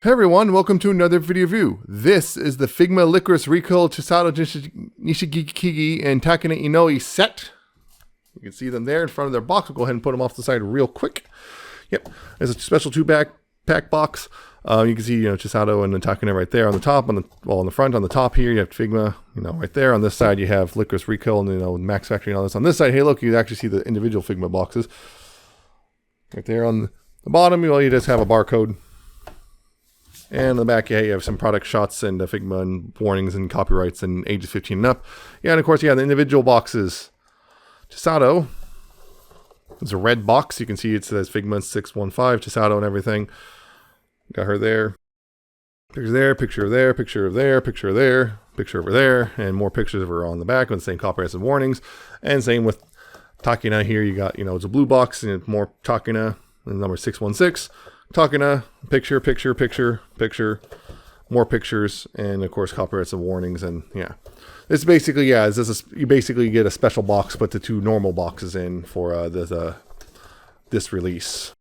Hey everyone, welcome to another video review. This is the Figma Lycoris Recoil Chisato Nishikigi and Takina Inoue set. You can see them there in front of their box. We'll go ahead and put them off the side real quick. Yep, there's a special pack box. You can see, Chisato and Takina right there on the top, on the front, on the top here, you have Figma, right there. On this side, you have Lycoris Recoil and, Max Factory and all this. On this side, hey, look, you actually see the individual Figma boxes. Right there on the bottom, you just have a barcode. And on the back, yeah, you have some product shots and Figma and warnings and copyrights and ages 15 and up. Yeah, and of course, the individual boxes. Chisato, there's a red box. You can see it says Figma 615, Chisato and everything. Got her there. Picture there, picture there, picture there, picture there, picture over there, and more pictures of her on the back with the same copyrights and warnings. And same with Takina here. You got, it's a blue box and more Takina, and number 616. Takina, picture, picture, picture, picture, more pictures, and of course copyrights and warnings, and yeah. It's basically, you basically get a special box, put the two normal boxes in for this release.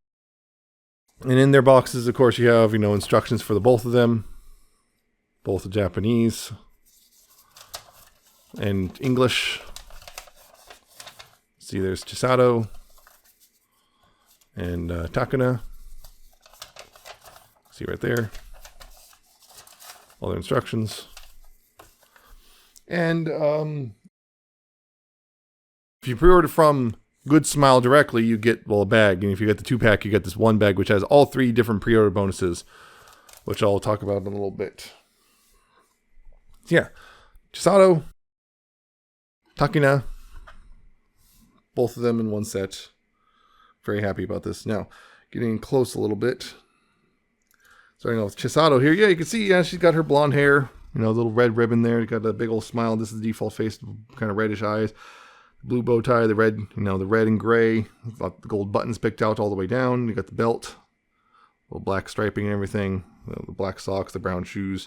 And in their boxes, of course, you have, instructions for the both of them, both the Japanese and English. See, there's Chisato and Takina. See right there, all the instructions. And if you pre-order from Good Smile directly, you get, a bag. And if you get the 2-pack, you get this 1 bag, which has all 3 different pre-order bonuses, which I'll talk about in a little bit. So yeah, Chisato, Takina, both of them in one set. Very happy about this. Now, getting close a little bit. Starting off with Chisato here. Yeah, you can see, she's got her blonde hair. Little red ribbon there. You got a big old smile. This is the default face, kind of reddish eyes. Blue bow tie, the red, the red and gray. Got the gold buttons picked out all the way down. You got the belt. Little black striping and everything. The black socks, the brown shoes.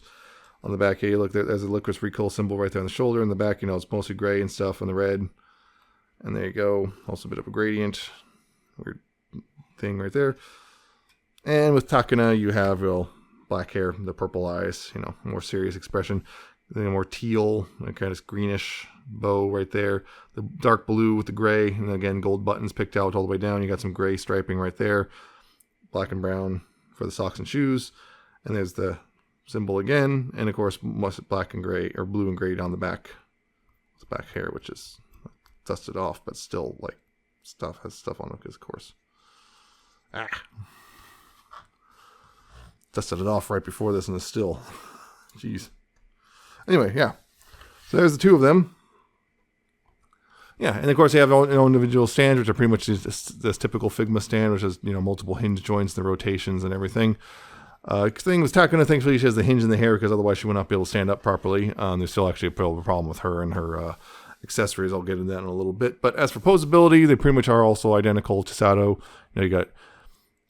On the back here, look, there's a Lycoris Recoil symbol right there on the shoulder. In the back, it's mostly gray and stuff, and the red. And there you go. Also a bit of a gradient. Weird thing right there. And with Takina, you have black hair, the purple eyes, more serious expression. Then more teal, kind of greenish bow right there. The dark blue with the gray, and again, gold buttons picked out all the way down. You got some gray striping right there. Black and brown for the socks and shoes. And there's the symbol again. And of course, black and gray, or blue and gray down the back. It's back hair, which is dusted off, but still, has stuff on it, because of course. Dusted it off right before this and it's still. Jeez. Anyway, yeah. So there's the 2 of them. Yeah, and of course they have their own individual stands, which are pretty much this typical Figma stand, which has, multiple hinge joints and the rotations and everything. Thing with Takina, thankfully she has the hinge in the hair, because otherwise she would not be able to stand up properly. There's still actually a problem with her and her accessories. I'll get into that in a little bit. But as for posability, they pretty much are also identical to Chado. You got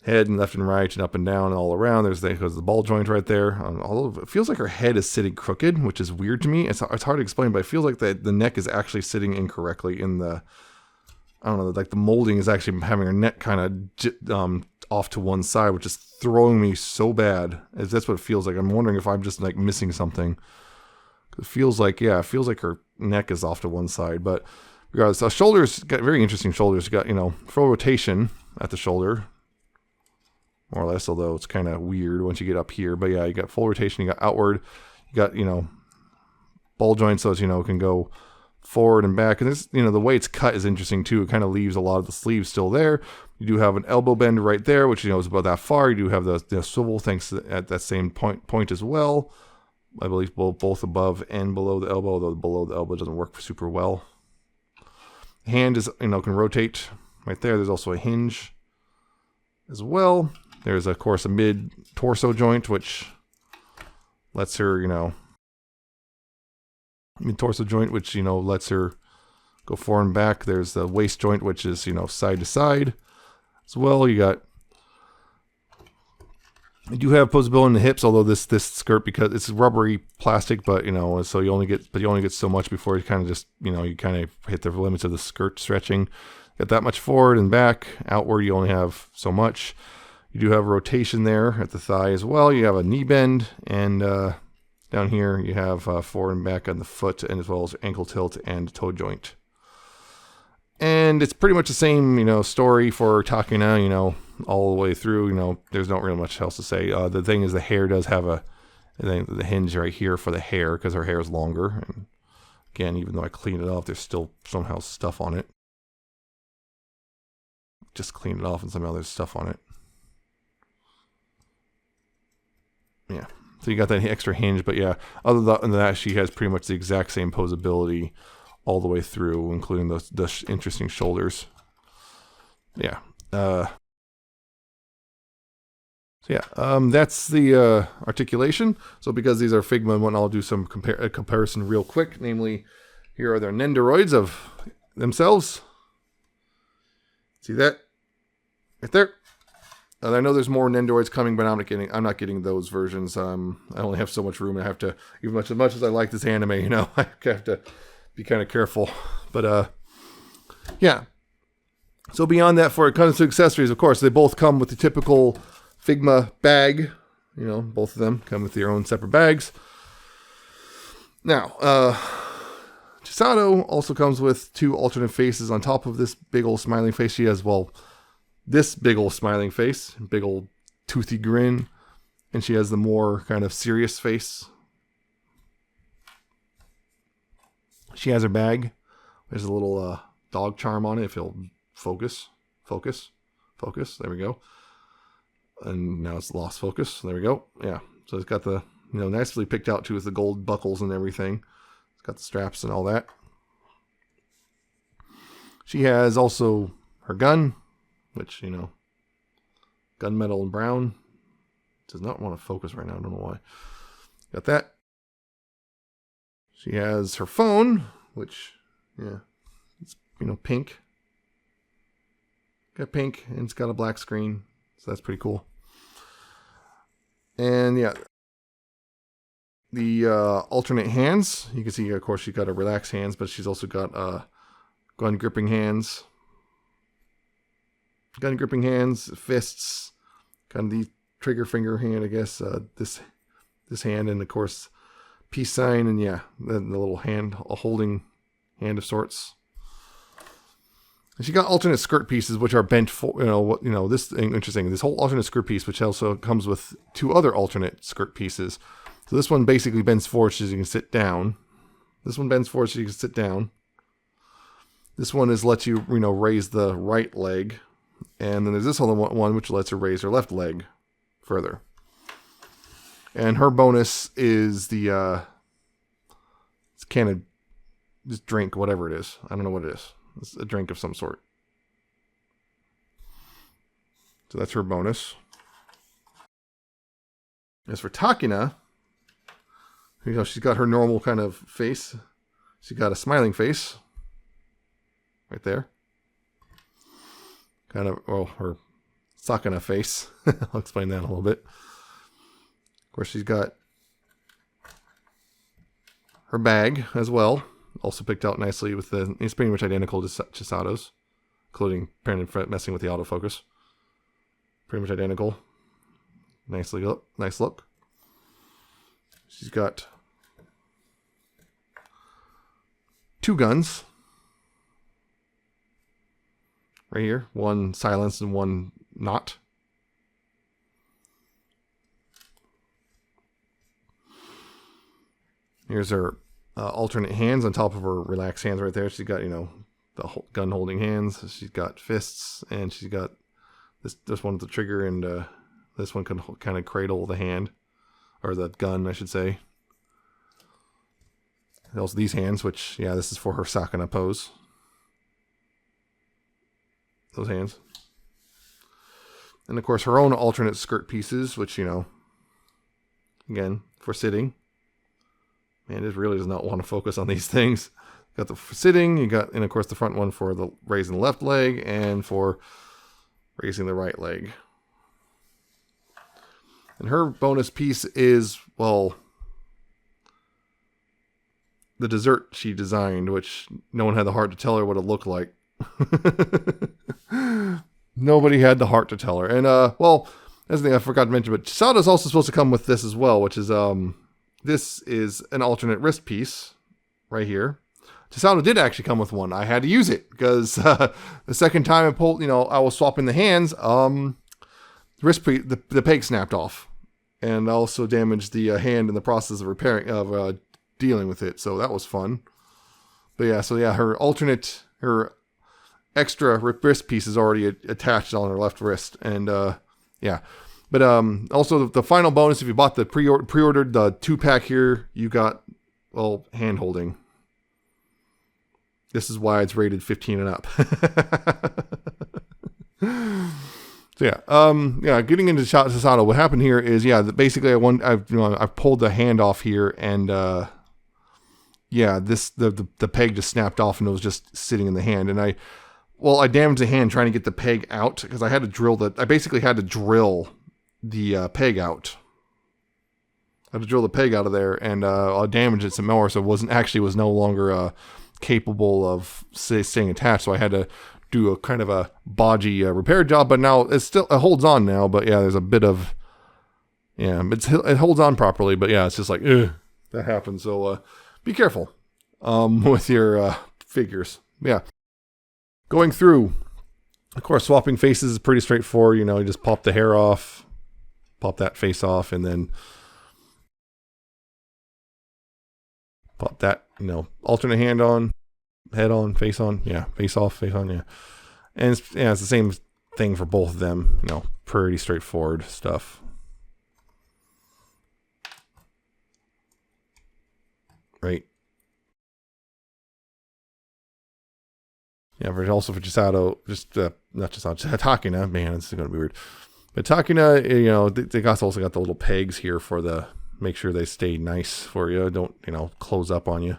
head and left and right and up and down and all around. There's the ball joint right there. Although it feels like her head is sitting crooked, which is weird to me. It's hard to explain, but it feels like the neck is actually sitting incorrectly in the, I don't know, like the molding is actually having her neck kind of off to one side, which is throwing me so bad. That's what it feels like. I'm wondering if I'm just missing something. It feels like her neck is off to one side, but regardless, the shoulders got very interesting shoulders. You got, full rotation at the shoulder, more or less, although it's kind of weird once you get up here. But yeah, you got full rotation, you got outward, you got, ball joints, so it can go forward and back. And this, the way it's cut is interesting too. It kind of leaves a lot of the sleeves still there. You do have an elbow bend right there, which, is about that far. You do have the swivel things at that same point as well. I believe both above and below the elbow, though below the elbow doesn't work super well. Hand is, can rotate right there. There's also a hinge as well. There's, of course, a mid-torso joint, which lets her, mid-torso joint, which, lets her go forward and back. There's the waist joint, which is, side to side as well. You do have posability in the hips, although this skirt, because it's rubbery plastic, but, so you only get so much before you kind of just, you kind of hit the limits of the skirt stretching. Got that much forward and back. Outward, you only have so much. You do have rotation there at the thigh as well. You have a knee bend, and down here you have forward and back on the foot, and as well as ankle tilt and toe joint. And it's pretty much the same, story for Takina, all the way through. There's not really much else to say. The thing is, the hair does have the hinge right here for the hair, because her hair is longer. And again, even though I cleaned it off, there's still somehow stuff on it. Just cleaned it off, and somehow there's stuff on it. Yeah, so you got that extra hinge, but yeah, other than that, she has pretty much the exact same posability all the way through, including the interesting shoulders. Yeah. So yeah, that's the articulation. So because these are Figma and whatnot, I'll do some comparison real quick. Namely, here are their Nendoroids of themselves. See that? Right there. I know there's more Nendoroids coming, but I'm not getting those versions. I only have so much room. I have to, even as much as I like this anime, I have to be kind of careful. But yeah. So beyond that, for it comes to accessories, of course, they both come with the typical Figma bag. Both of them come with their own separate bags. Now, Chisato also comes with 2 alternate faces on top of this big old smiling face. She has, this big old smiling face, big old toothy grin, and she has the more kind of serious face. She has her bag. There's a little dog charm on it. If you'll focus. There we go. And now it's lost focus. There we go. Yeah. So it's got the, nicely picked out too with the gold buckles and everything. It's got the straps and all that. She has also her gun, which, gunmetal and brown. Does not want to focus right now. I don't know why. Got that. She has her phone, which, it's, pink. Got pink, and it's got a black screen. So that's pretty cool. And yeah, the alternate hands. You can see, of course, she's got a relaxed hands, but she's also got gun gripping hands. Gun gripping hands, fists, kind of the trigger finger hand, I guess. This hand, and of course, peace sign, and yeah, the little hand, a holding hand of sorts. And she got alternate skirt pieces, which are bent for, this thing, interesting. This whole alternate skirt piece, which also comes with 2 other alternate skirt pieces. So this one basically bends forward so you can sit down. This one bends forward so you can sit down. This one lets you, raise the right leg. And then there's this other one, which lets her raise her left leg further. And her bonus is the, it's can of this drink, whatever it is. I don't know what it is. It's a drink of some sort. So that's her bonus. As for Takina, she's got her normal kind of face. She's got a smiling face. Right there. Kind of, her Sakana face. I'll explain that in a little bit. Of course, she's got her bag as well. Also picked out nicely with it's pretty much identical to Chisato's, including messing with the autofocus. Pretty much identical. Nice look. She's got 2 guns. Right here. One silenced and one not. Here's her alternate hands on top of her relaxed hands right there. She's got, the gun holding hands. She's got fists, and she's got this one with the trigger, and this one can kind of cradle the hand, or the gun, I should say. And also these hands, which, this is for her Sakana pose. Those hands. And of course her own alternate skirt pieces, which, again, for sitting. Man, it really does not want to focus on these things. Got the sitting, and of course the front one for the raising the left leg and for raising the right leg. And her bonus piece is, the dessert she designed, which no one had the heart to tell her what it looked like. Nobody had the heart to tell her. And, that's the thing I forgot to mention, but Chisato is also supposed to come with this as well, which is, this is an alternate wrist piece right here. Chisato did actually come with one. I had to use it because the second time I pulled, I was swapping the hands, the peg snapped off, and also damaged the hand in the process of repairing, dealing with it. So that was fun. But yeah, her extra wrist piece is already attached on her left wrist, and yeah. But also the final bonus, if you bought the pre-ordered the 2-pack here, you got, well, hand holding. This is why it's rated 15 and up. So yeah, getting into Chisato, what happened here is, basically I've pulled the hand off here, and the peg just snapped off and it was just sitting in the hand, and I damaged the hand trying to get the peg out because I had to I basically had to drill the peg out. I had to drill the peg out of there, and I damaged it some more, so it was no longer capable of staying attached. So I had to do a kind of a bodgy repair job, but now it holds on now. But yeah, there's a bit of, it holds on properly, but yeah, it's just like, that happens. So be careful with your figures. Yeah. Going through, of course, swapping faces is pretty straightforward. You just pop the hair off, pop that face off, and then pop that, alternate hand on, head on, face on, face off, face on, And it's the same thing for both of them, pretty straightforward stuff. Right. Yeah, also for Chisato, not Chisato, Takina, man, this is going to be weird. But Takina, they also got the little pegs here for make sure they stay nice for you. Don't, close up on you.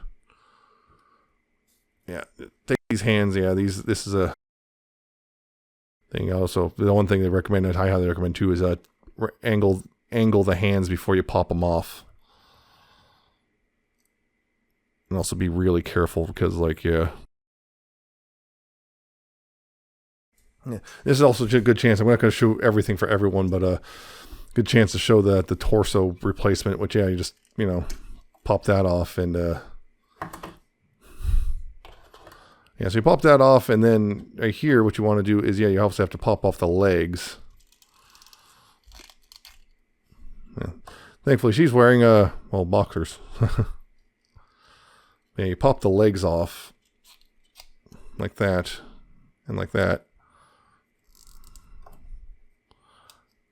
Yeah, take these hands. Yeah, this is a thing. Also, the one thing they recommend, I highly recommend too, is angle the hands before you pop them off. And also be really careful because, this is also a good chance. I'm not going to show everything for everyone, but a good chance to show the torso replacement, which, you just, pop that off, and so you pop that off, and then right here, what you want to do is, you also have to pop off the legs. Yeah. Thankfully, she's wearing, boxers. Yeah, you pop the legs off like that, and like that.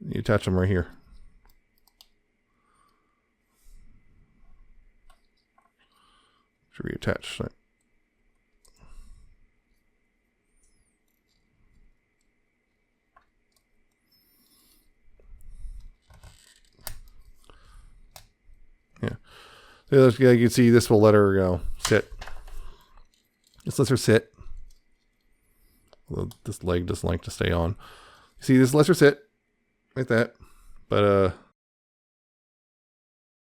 You attach them right here. Should reattach. Right. Yeah. You can see this will let her sit. This lets her sit. Although this leg doesn't like to stay on. You see, this lets her sit. Like that. But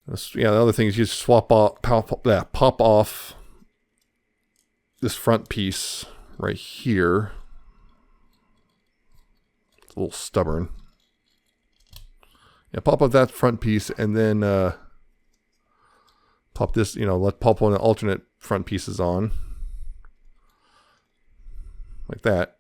the other thing is you just pop off this front piece right here. It's a little stubborn. Yeah, pop off that front piece, and then pop this, pop one of the alternate front pieces on. Like that.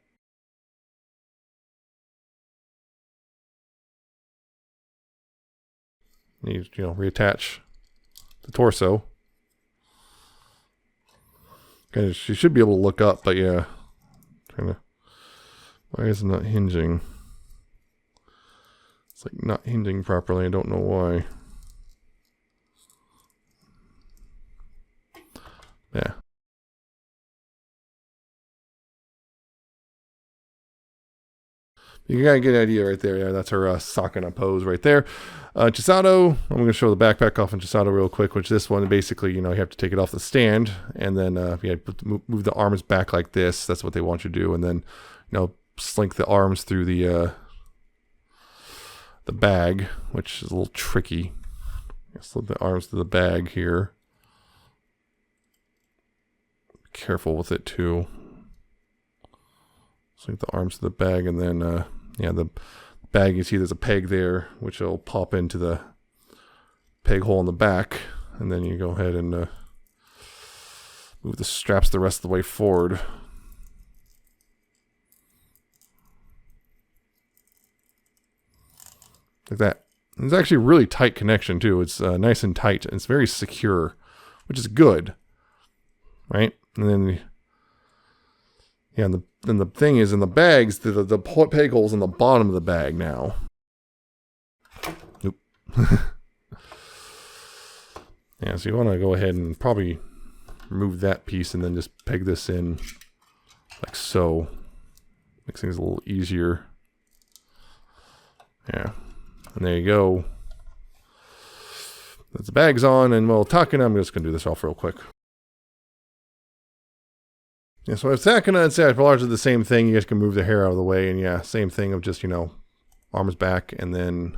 You reattach the torso. Okay, she should be able to look up, but yeah. Why is it not hinging? It's like not hinging properly. I don't know why. Yeah. You gotta get an idea right there. Yeah, that's her sock in a pose right there. Chisato, I'm going to show the backpack off in Chisato real quick, which this one, basically, you have to take it off the stand, and then move the arms back like this. That's what they want you to do, and then, slink the arms through the bag, which is a little tricky. Slip the arms through the bag here. Be careful with it too. Slink the arms to the bag, and then the bag, you see there's a peg there, which will pop into the peg hole in the back. And then you go ahead and move the straps the rest of the way forward. Like that. It's actually a really tight connection too. It's nice and tight. And it's very secure, which is good. Right? And then, yeah, and the thing is in the bags, the peg hole's in the bottom of the bag now. Nope. Yeah, so you want to go ahead and probably remove that piece and then just peg this in like so. Makes things a little easier. Yeah. And there you go. That's the bags on, and well, Takina, I'm just going to do this off real quick. Yeah, so with Takina, it's largely the same thing. You guys can move the hair out of the way, and yeah, same thing of just, you know, arms back, and then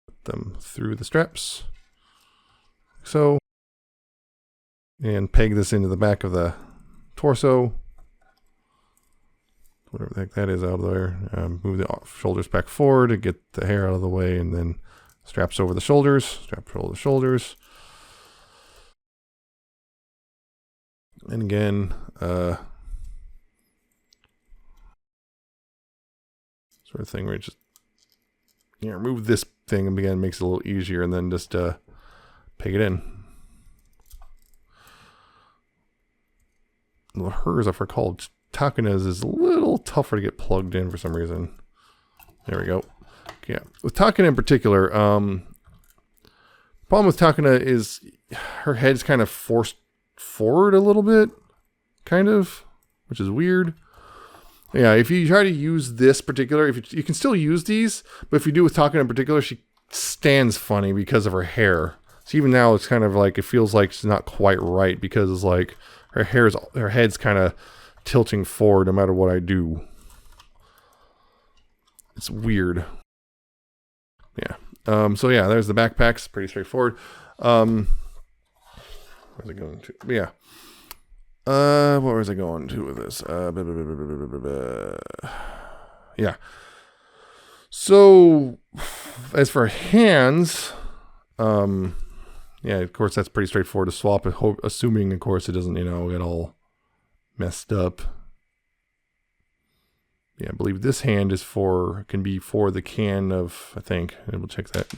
put them through the straps. So, and peg this into the back of the torso. Whatever the heck that is out of there. Move the shoulders back forward to get the hair out of the way, and then straps over the shoulders. Straps over the shoulders. And again, sort of thing where you just, you know, remove this thing, and again makes it a little easier, and then just peg it in. Well, hers, if I recall, Takina's is a little tougher to get plugged in for some reason. There we go. Yeah, with Takina in particular, problem with Takina is her head's kind of forced forward a little bit, kind of, which is weird. Yeah, if you try to use this particular, you can still use these, but if you do with Takina in particular, she stands funny because of her hair. So even now, it's kind of like, it feels like it's not quite right because it's like her head's kind of tilting forward no matter what I do. It's weird. Yeah. So yeah, there's the backpacks. Pretty straightforward. Where's it going to? Yeah. What was I going to with this? Yeah. So as for hands, yeah, of course that's pretty straightforward to swap, assuming of course it doesn't, you know, get all messed up. Yeah, I believe this hand is can be for the can of, I think, and we'll check that,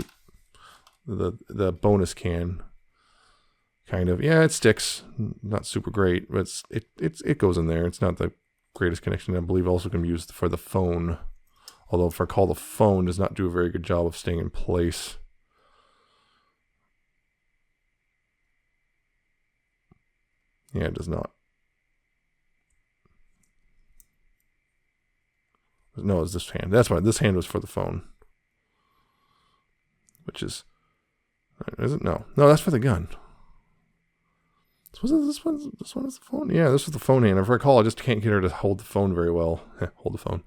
the bonus can, kind of. Yeah, it sticks, not super great, but it goes in there. It's not the greatest connection. I believe also can be used for the phone, although if I recall, the phone does not do a very good job of staying in place. Yeah, it does not. No, it's this hand. That's why this hand was for the phone. Which is it? No, that's for the gun. This one is the phone. Yeah, this was the phone hand. If I recall, I just can't get her to hold the phone very well. Hold the phone.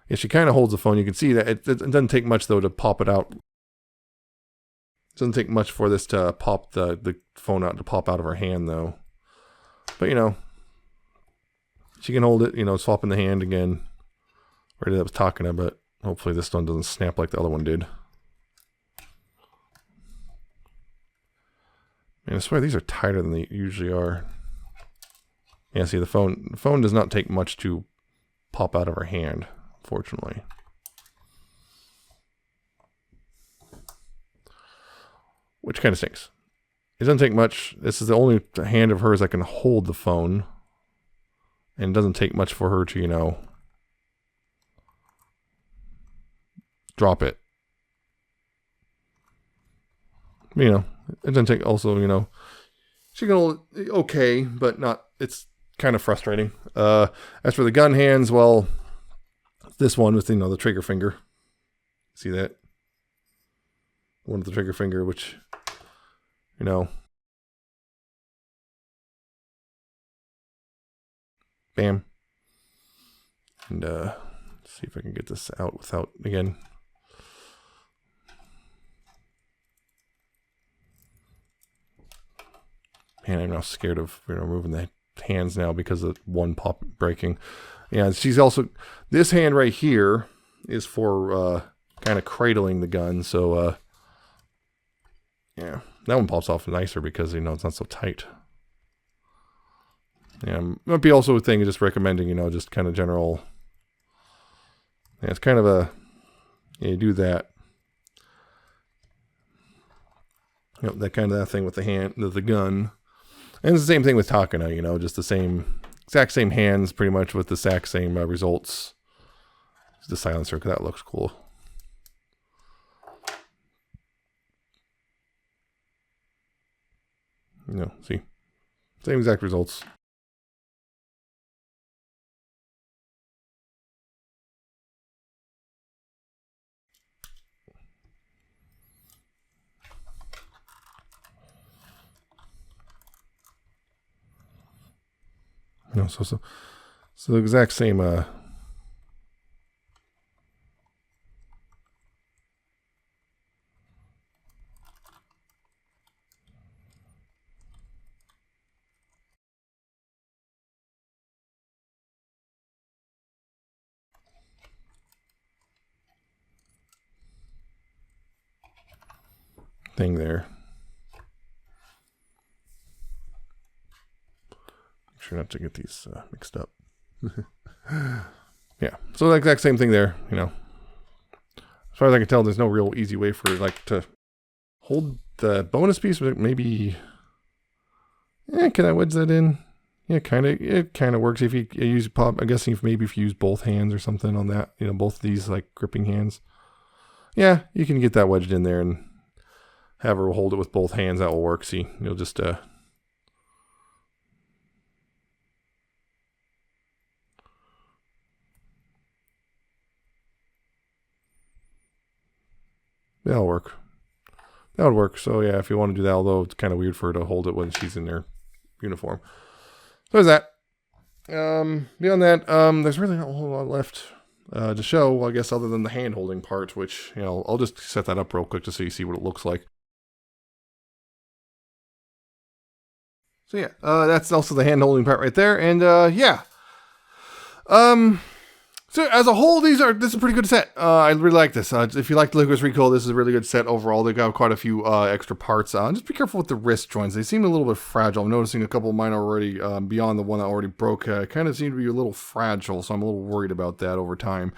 Yeah, she kind of holds the phone. You can see that it doesn't take much though to pop it out. It doesn't take much for this to pop the phone out, to pop out of her hand though. But you know, she can hold it, you know, swap in the hand again. Already that was Takina, but hopefully this one doesn't snap like the other one did. Man, I swear these are tighter than they usually are. Yeah, see the phone does not take much to pop out of her hand, fortunately. Which kind of stinks. It doesn't take much. This is the only hand of hers that can hold the phone. And it doesn't take much for her to, you know, drop it. You know, it doesn't take also, you know, she can hold it okay, but not, it's kind of frustrating. As for the gun hands, well, this one with, you know, the trigger finger. See that? One with the trigger finger, which, you know, bam. And let's see if I can get this out without, again. Man, I'm now scared of, you know, moving the hands now because of one pop breaking. And she's also, this hand right here is for kind of cradling the gun. So yeah, that one pops off nicer because, you know, it's not so tight. Yeah, might be also a thing of just recommending, you know, just kind of general. Yeah, it's kind of a, yeah, you do that. You know, that kind of that thing with the hand, the gun. And it's the same thing with Takina, you know, just the same, exact same hands pretty much with the exact same results. The silencer, because that looks cool. You know, see, same exact results. You know, so the exact same thing there. Make sure not to get these mixed up. Yeah, so the exact same thing there, you know. As far as I can tell, there's no real easy way for like to hold the bonus piece. Maybe, can I wedge that in? Yeah, it kind of works if you use pop. I'm guessing maybe if you use both hands or something on that, you know, both these like gripping hands. Yeah, you can get that wedged in there and have her hold it with both hands. That will work. See, you'll just that'll work. That would work. So yeah, if you want to do that, although it's kind of weird for her to hold it when she's in their uniform. So there's that. Beyond that, there's really not a whole lot left to show, I guess, other than the hand holding part, which, you know, I'll just set that up real quick just so you see what it looks like. So yeah, that's also the hand holding part right there. And yeah. So as a whole, this is a pretty good set. I really like this. If you like Lycoris Recoil, this is a really good set overall. They got quite a few extra parts. Just be careful with the wrist joints. They seem a little bit fragile. I'm noticing a couple of mine already, beyond the one that already broke, kind of seem to be a little fragile. So I'm a little worried about that over time.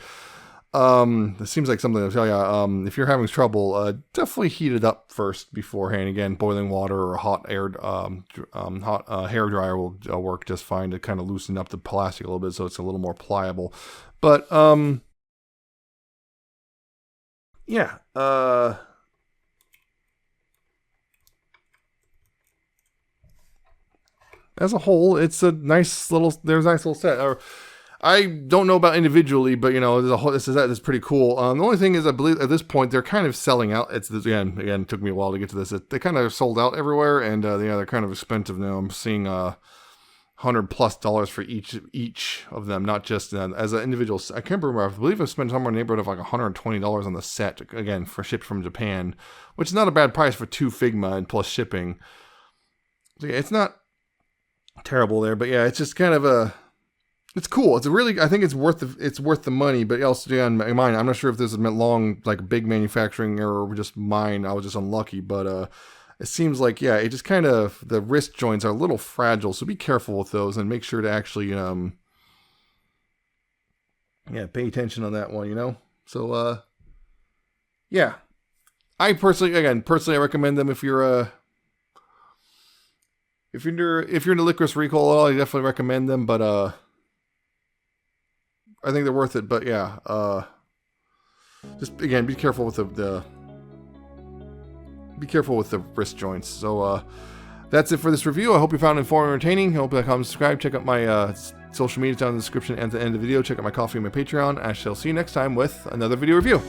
It seems like something I'll tell you. If you're having trouble, definitely heat it up first beforehand. Again, boiling water or hot hair dryer will work just fine to kind of loosen up the plastic a little bit so it's a little more pliable. But yeah. As a whole, it's a nice little. There's a nice little set. I don't know about individually, but you know, this is pretty cool. The only thing is, I believe at this point they're kind of selling out. It's again, it took me a while to get to this. They kind of sold out everywhere, and yeah, they're kind of expensive now. I'm seeing $100+ for each of them, not just as an individual. I can't remember. I believe I spent somewhere in the neighborhood of like $120 on the set again for shipped from Japan, which is not a bad price for 2 Figma and plus shipping. So yeah, it's not terrible there, but yeah, it's just kind of it's cool. It's a really, I think it's worth the money, but also, yeah, in mine, I'm not sure if this is meant long, like big manufacturing error or just mine. I was just unlucky, but it seems like, yeah, it just kind of, the wrist joints are a little fragile, so be careful with those and make sure to actually, yeah, pay attention on that one, you know? So, yeah. I personally, I recommend them if you're into Lycoris Recoil at all, I definitely recommend them, but, I think they're worth it, but yeah, just again, be careful with the wrist joints. So that's it for this review. I hope you found it informative and entertaining. I hope you like, comment, subscribe. Check out my social media down in the description and at the end of the video. Check out my Ko-fi and my Patreon. I shall see you next time with another video review.